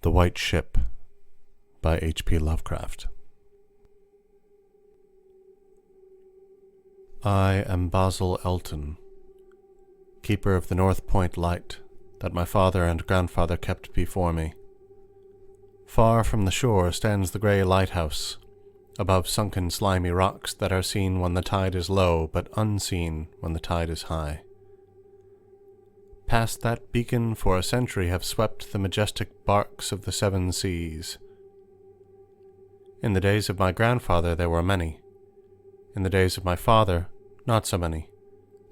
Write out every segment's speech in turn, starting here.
The White Ship by H.P. Lovecraft. I am Basil Elton, keeper of the North Point light that my father and grandfather kept before me. Far from the shore stands the grey lighthouse, above sunken slimy rocks that are seen when the tide is low, but unseen when the tide is high. Past that beacon for a century have swept the majestic barks of the seven seas. In the days of my grandfather there were many. In the days of my father, not so many.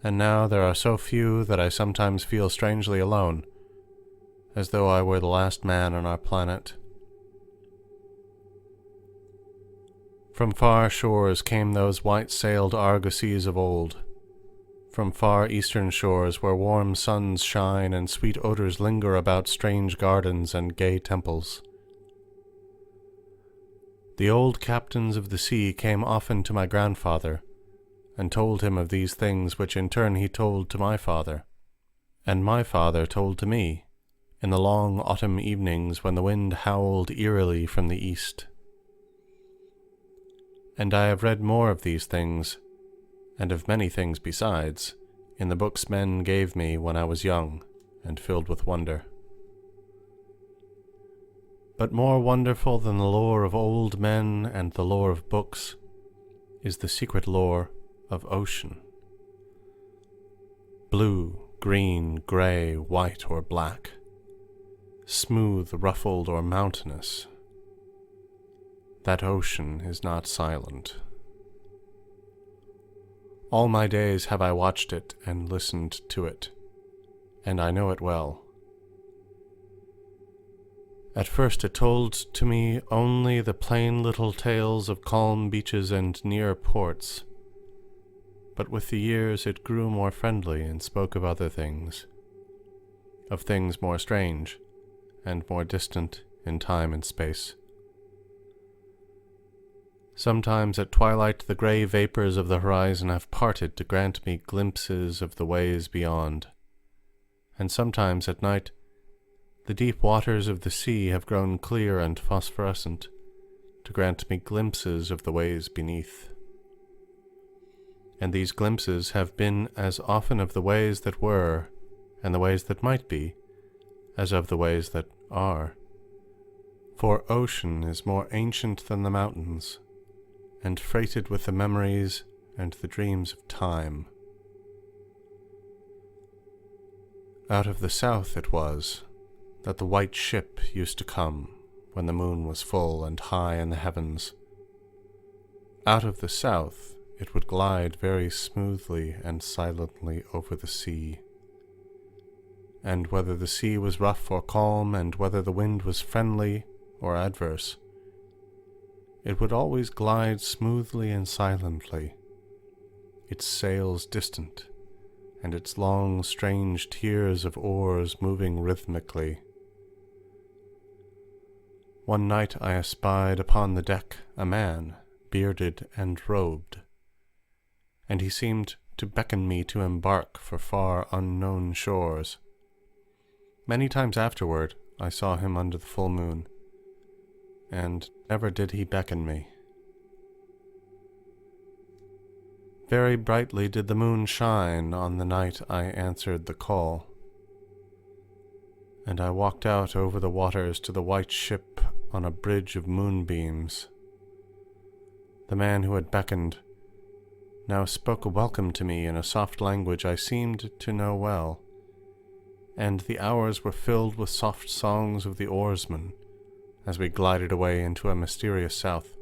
And now there are so few that I sometimes feel strangely alone, as though I were the last man on our planet. From far shores came those white-sailed argosies of old, from far eastern shores where warm suns shine and sweet odors linger about strange gardens and gay temples. The old captains of the sea came often to my grandfather, and told him of these things which in turn he told to my father, and my father told to me, in the long autumn evenings when the wind howled eerily from the east. And I have read more of these things, and of many things besides, in the books men gave me when I was young and filled with wonder. But more wonderful than the lore of old men and the lore of books is the secret lore of ocean. Blue, green, grey, white, or black, smooth, ruffled, or mountainous, that ocean is not silent. All my days have I watched it and listened to it, and I know it well. At first it told to me only the plain little tales of calm beaches and near ports, but with the years it grew more friendly and spoke of other things, of things more strange and more distant in time and space. Sometimes at twilight the grey vapours of the horizon have parted to grant me glimpses of the ways beyond, and sometimes at night the deep waters of the sea have grown clear and phosphorescent to grant me glimpses of the ways beneath. And these glimpses have been as often of the ways that were, and the ways that might be, as of the ways that are. For ocean is more ancient than the mountains, and freighted with the memories and the dreams of time. Out of the south it was that the white ship used to come when the moon was full and high in the heavens. Out of the south it would glide very smoothly and silently over the sea. And whether the sea was rough or calm, and whether the wind was friendly or adverse, it would always glide smoothly and silently, its sails distant, and its long, strange tiers of oars moving rhythmically. One night I espied upon the deck a man, bearded and robed, and he seemed to beckon me to embark for far unknown shores. Many times afterward I saw him under the full moon, and never did he beckon me. Very brightly did the moon shine on the night I answered the call, and I walked out over the waters to the white ship on a bridge of moonbeams. The man who had beckoned now spoke a welcome to me in a soft language I seemed to know well, and the hours were filled with soft songs of the oarsmen as we glided away into a mysterious south,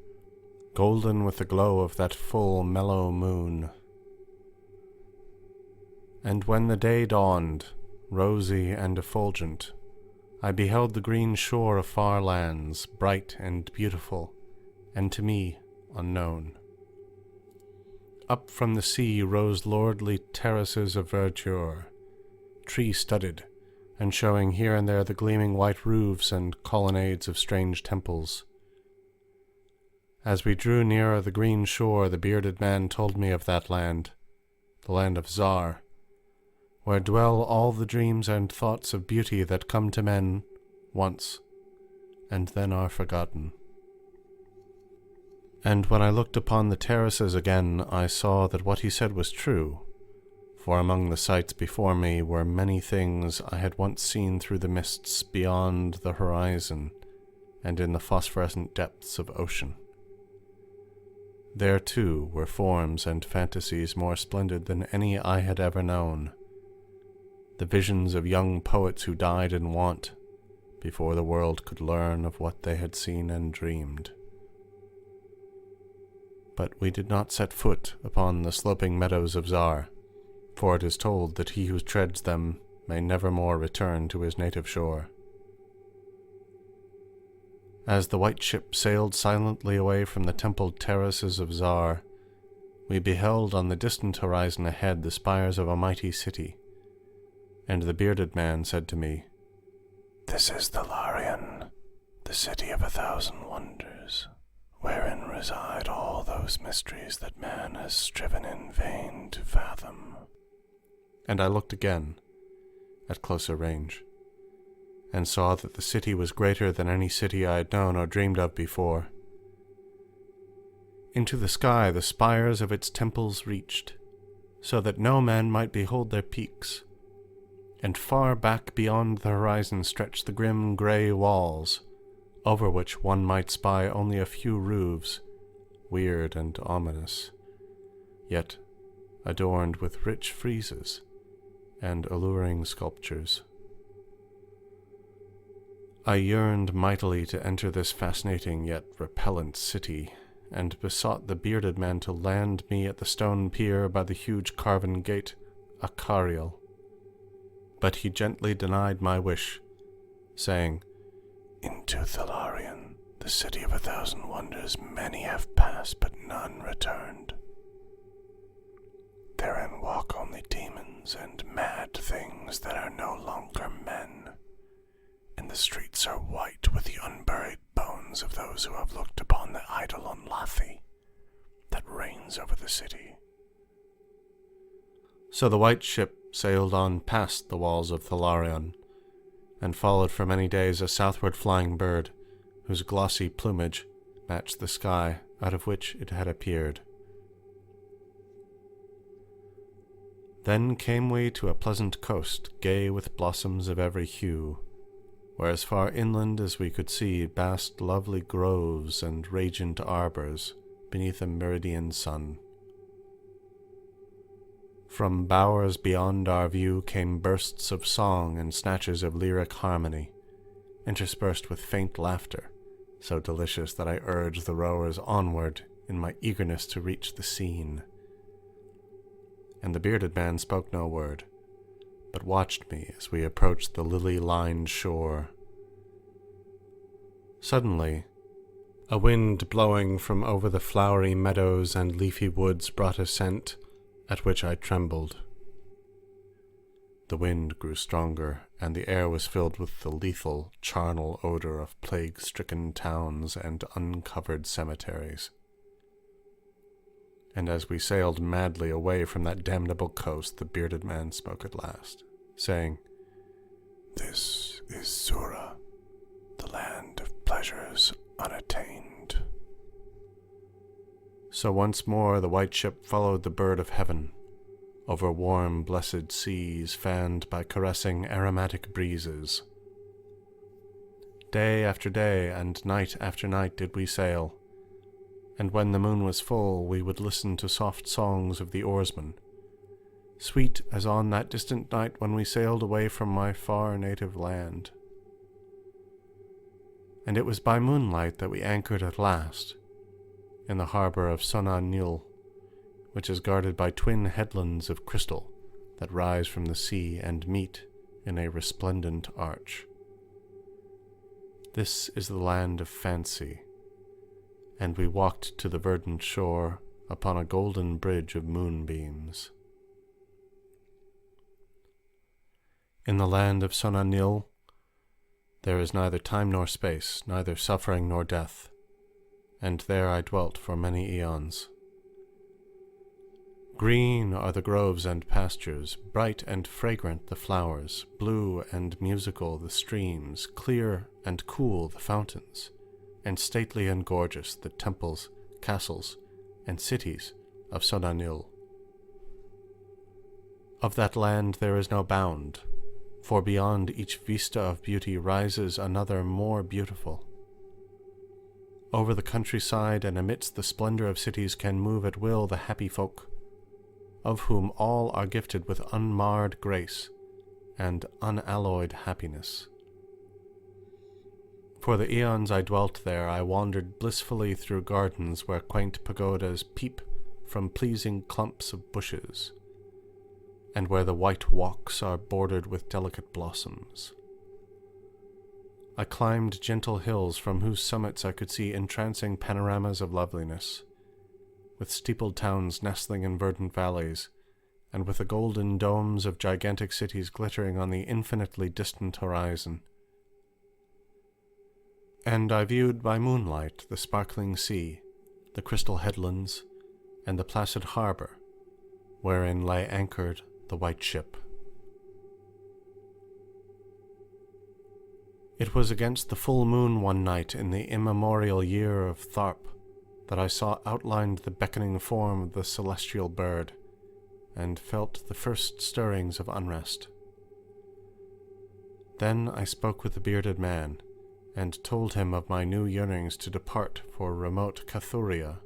golden with the glow of that full, mellow moon. And when the day dawned, rosy and effulgent, I beheld the green shore of far lands, bright and beautiful, and to me unknown. Up from the sea rose lordly terraces of verdure, tree-studded, and showing here and there the gleaming white roofs and colonnades of strange temples. As we drew nearer the green shore, the bearded man told me of that land, the land of Zar, where dwell all the dreams and thoughts of beauty that come to men once and then are forgotten. And when I looked upon the terraces again, I saw that what he said was true, for among the sights before me were many things I had once seen through the mists beyond the horizon and in the phosphorescent depths of ocean. There, too, were forms and fantasies more splendid than any I had ever known, the visions of young poets who died in want before the world could learn of what they had seen and dreamed. But we did not set foot upon the sloping meadows of Zar, for it is told that he who treads them may never more return to his native shore. As the white ship sailed silently away from the templed terraces of Zar, we beheld on the distant horizon ahead the spires of a mighty city, and the bearded man said to me, "This is Thalarion, the city of 1,000 wonders, wherein reside all those mysteries that man has striven in vain to fathom." And I looked again, at closer range, and saw that the city was greater than any city I had known or dreamed of before. Into the sky the spires of its temples reached, so that no man might behold their peaks, and far back beyond the horizon stretched the grim grey walls, over which one might spy only a few roofs, weird and ominous, yet adorned with rich friezes and alluring sculptures. I yearned mightily to enter this fascinating yet repellent city, and besought the bearded man to land me at the stone pier by the huge carven gate, Akariel. But he gently denied my wish, saying, "Into Thalarion, the city of 1,000 wonders, many have passed, but none returned. Therein walk only demons and mad things that are no longer men, and the streets are white with the unburied bones of those who have looked upon the eidolon Lathi that reigns over the city." So the white ship sailed on past the walls of Thalarion, and followed for many days a southward flying bird, whose glossy plumage matched the sky out of which it had appeared. Then came we to a pleasant coast, gay with blossoms of every hue, where as far inland as we could see basked lovely groves and radiant arbours beneath a meridian sun. From bowers beyond our view came bursts of song and snatches of lyric harmony, interspersed with faint laughter, so delicious that I urged the rowers onward in my eagerness to reach the scene. And the bearded man spoke no word, but watched me as we approached the lily-lined shore. Suddenly, a wind blowing from over the flowery meadows and leafy woods brought a scent at which I trembled. The wind grew stronger, and the air was filled with the lethal, charnel odor of plague-stricken towns and uncovered cemeteries. And as we sailed madly away from that damnable coast, the bearded man spoke at last, saying, "This is Sura, the land of pleasures unattained." So once more the white ship followed the bird of heaven, over warm, blessed seas fanned by caressing aromatic breezes. Day after day and night after night did we sail, and when the moon was full we would listen to soft songs of the oarsmen, sweet as on that distant night when we sailed away from my far native land. And it was by moonlight that we anchored at last, in the harbour of Sona Nil, which is guarded by twin headlands of crystal that rise from the sea and meet in a resplendent arch. This is the land of fancy, and we walked to the verdant shore upon a golden bridge of moonbeams. In the land of Sona Nil, there is neither time nor space, neither suffering nor death, and there I dwelt for many eons. Green are the groves and pastures, bright and fragrant the flowers, blue and musical the streams, clear and cool the fountains, and stately and gorgeous the temples, castles, and cities of Sonanil. Of that land there is no bound, for beyond each vista of beauty rises another more beautiful. Over the countryside and amidst the splendor of cities can move at will the happy folk, of whom all are gifted with unmarred grace and unalloyed happiness. For the eons I dwelt there, I wandered blissfully through gardens where quaint pagodas peep from pleasing clumps of bushes, and where the white walks are bordered with delicate blossoms. I climbed gentle hills from whose summits I could see entrancing panoramas of loveliness, with steepled towns nestling in verdant valleys, and with the golden domes of gigantic cities glittering on the infinitely distant horizon. And I viewed by moonlight the sparkling sea, the crystal headlands, and the placid harbour, wherein lay anchored the white ship. It was against the full moon one night in the immemorial year of Tharp that I saw outlined the beckoning form of the celestial bird, and felt the first stirrings of unrest. Then I spoke with the bearded man, and told him of my new yearnings to depart for remote Cathuria,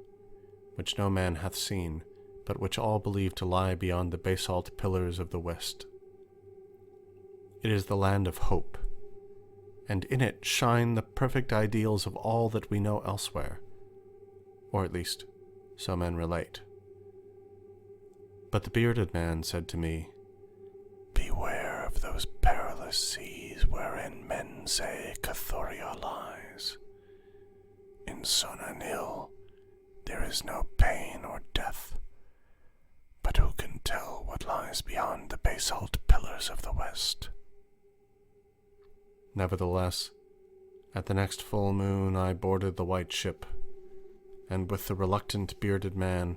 which no man hath seen, but which all believe to lie beyond the basalt pillars of the west. It is the land of hope, and in it shine the perfect ideals of all that we know elsewhere, or at least so men relate. But the bearded man said to me, "Beware of those perilous seas wherein men say Cathuria lies. In Sonanil there is no pain or death, but who can tell what lies beyond the basalt pillars of the west?" Nevertheless, at the next full moon I boarded the white ship, and with the reluctant bearded man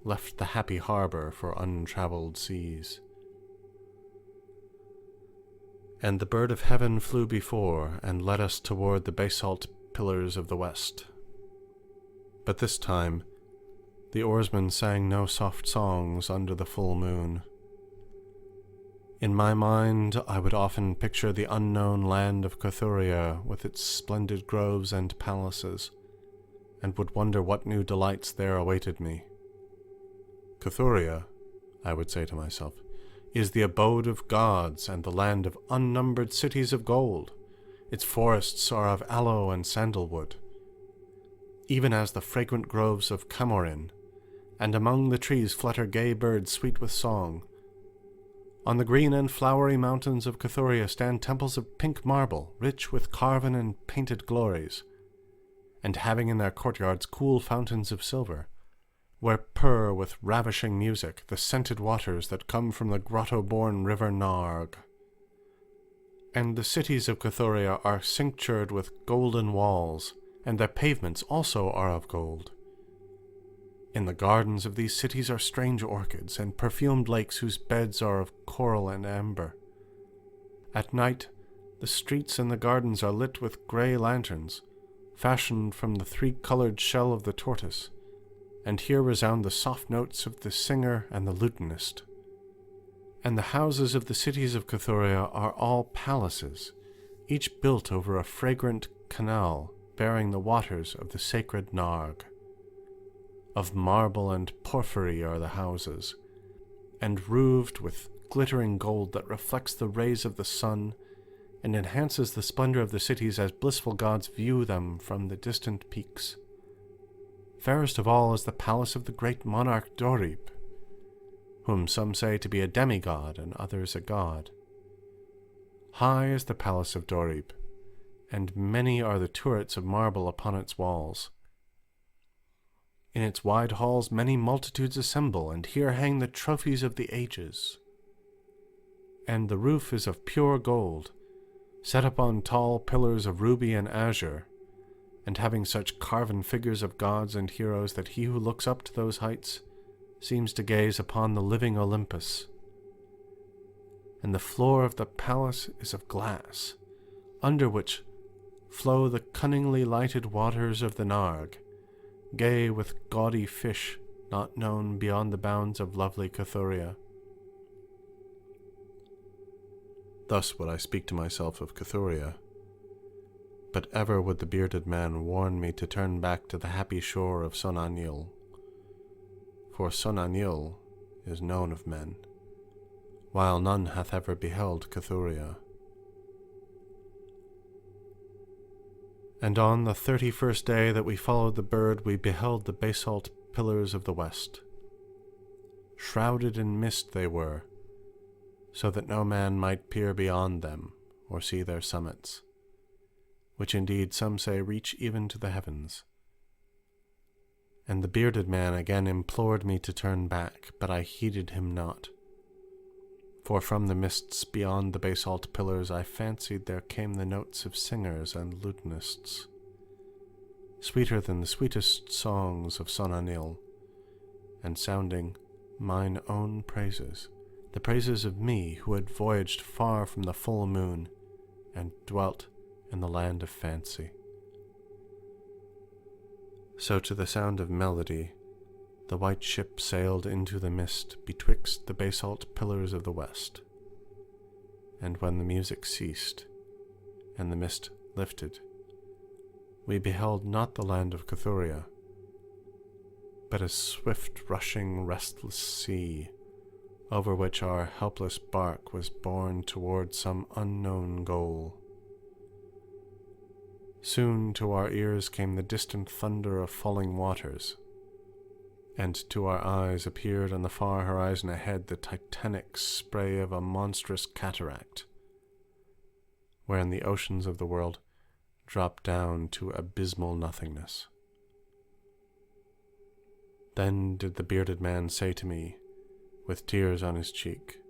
left the happy harbour for untravelled seas. And the bird of heaven flew before, and led us toward the basalt pillars of the west. But this time the oarsmen sang no soft songs under the full moon. In my mind I would often picture the unknown land of Cathuria with its splendid groves and palaces, and would wonder what new delights there awaited me. Cathuria, I would say to myself, is the abode of gods and the land of unnumbered cities of gold. Its forests are of aloe and sandalwood, even as the fragrant groves of Camorin, and among the trees flutter gay birds sweet with song. On the green and flowery mountains of Cathuria stand temples of pink marble, rich with carven and painted glories, and having in their courtyards cool fountains of silver, where purr with ravishing music the scented waters that come from the grotto-born river Narg. And the cities of Cathuria are cinctured with golden walls, and their pavements also are of gold. In the gardens of these cities are strange orchids, and perfumed lakes whose beds are of coral and amber. At night, the streets and the gardens are lit with grey lanterns, fashioned from the three-coloured shell of the tortoise, and here resound the soft notes of the singer and the lutenist. And the houses of the cities of Cathuria are all palaces, each built over a fragrant canal bearing the waters of the sacred Narg. Of marble and porphyry are the houses, and roofed with glittering gold that reflects the rays of the sun and enhances the splendor of the cities as blissful gods view them from the distant peaks. Fairest of all is the palace of the great monarch Dorib, whom some say to be a demigod and others a god. High is the palace of Dorib, and many are the turrets of marble upon its walls. In its wide halls many multitudes assemble, and here hang the trophies of the ages. And the roof is of pure gold, set upon tall pillars of ruby and azure, and having such carven figures of gods and heroes that he who looks up to those heights seems to gaze upon the living Olympus, and the floor of the palace is of glass, under which flow the cunningly lighted waters of the Narg, gay with gaudy fish not known beyond the bounds of lovely Cathuria. Thus would I speak to myself of Cathuria, but ever would the bearded man warn me to turn back to the happy shore of Sonanil, for Sonanil is known of men, while none hath ever beheld Cathuria. And on the 31st day that we followed the bird, we beheld the basalt pillars of the west. Shrouded in mist they were, so that no man might peer beyond them or see their summits, which indeed some say reach even to the heavens. And the bearded man again implored me to turn back, but I heeded him not. For from the mists beyond the basalt pillars I fancied there came the notes of singers and lutanists, sweeter than the sweetest songs of Sonanil, and sounding mine own praises, the praises of me who had voyaged far from the full moon and dwelt in the land of fancy. So to the sound of melody, the white ship sailed into the mist betwixt the basalt pillars of the west. And when the music ceased, and the mist lifted, we beheld not the land of Cathuria, but a swift rushing restless sea, over which our helpless bark was borne toward some unknown goal. Soon to our ears came the distant thunder of falling waters, and to our eyes appeared on the far horizon ahead the titanic spray of a monstrous cataract, wherein the oceans of the world drop down to abysmal nothingness. Then did the bearded man say to me, with tears on his cheek,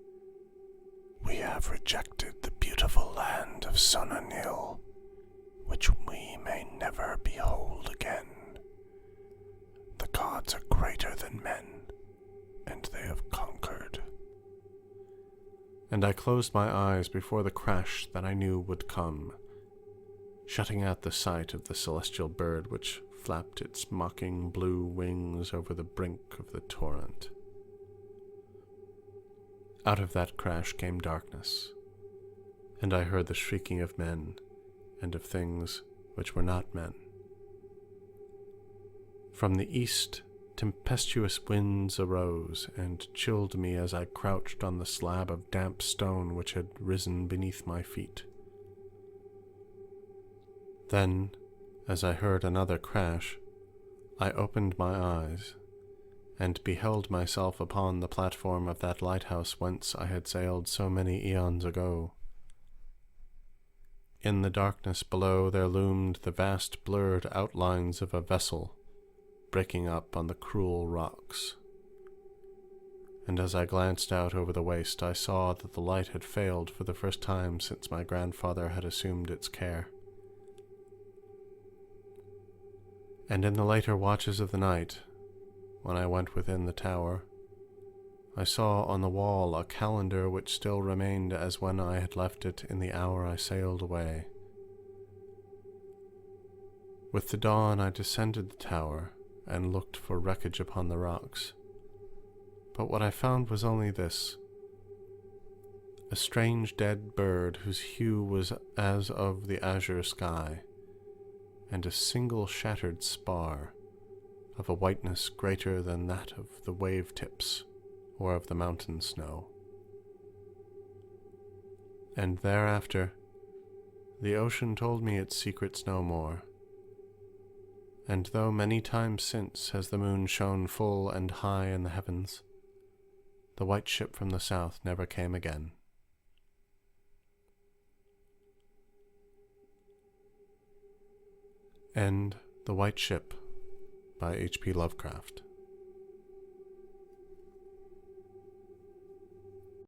"We have rejected the beautiful land of Sonanil, which we may never behold again. The gods are greater than men, and they have conquered." And I closed my eyes before the crash that I knew would come, shutting out the sight of the celestial bird which flapped its mocking blue wings over the brink of the torrent. Out of that crash came darkness, and I heard the shrieking of men and of things which were not men. From the east, tempestuous winds arose and chilled me as I crouched on the slab of damp stone which had risen beneath my feet. Then, as I heard another crash, I opened my eyes and beheld myself upon the platform of that lighthouse whence I had sailed so many eons ago. In the darkness below there loomed the vast blurred outlines of a vessel breaking up on the cruel rocks. And as I glanced out over the waste, I saw that the light had failed for the first time since my grandfather had assumed its care. And in the later watches of the night, when I went within the tower, I saw on the wall a calendar which still remained as when I had left it in the hour I sailed away. With the dawn I descended the tower and looked for wreckage upon the rocks, but what I found was only this: a strange dead bird whose hue was as of the azure sky, and a single shattered spar of a whiteness greater than that of the wave tips or of the mountain snow. And thereafter the ocean told me its secrets no more, and though many times since has the moon shone full and high in the heavens, the white ship from the south never came again. End The White Ship by H.P. Lovecraft.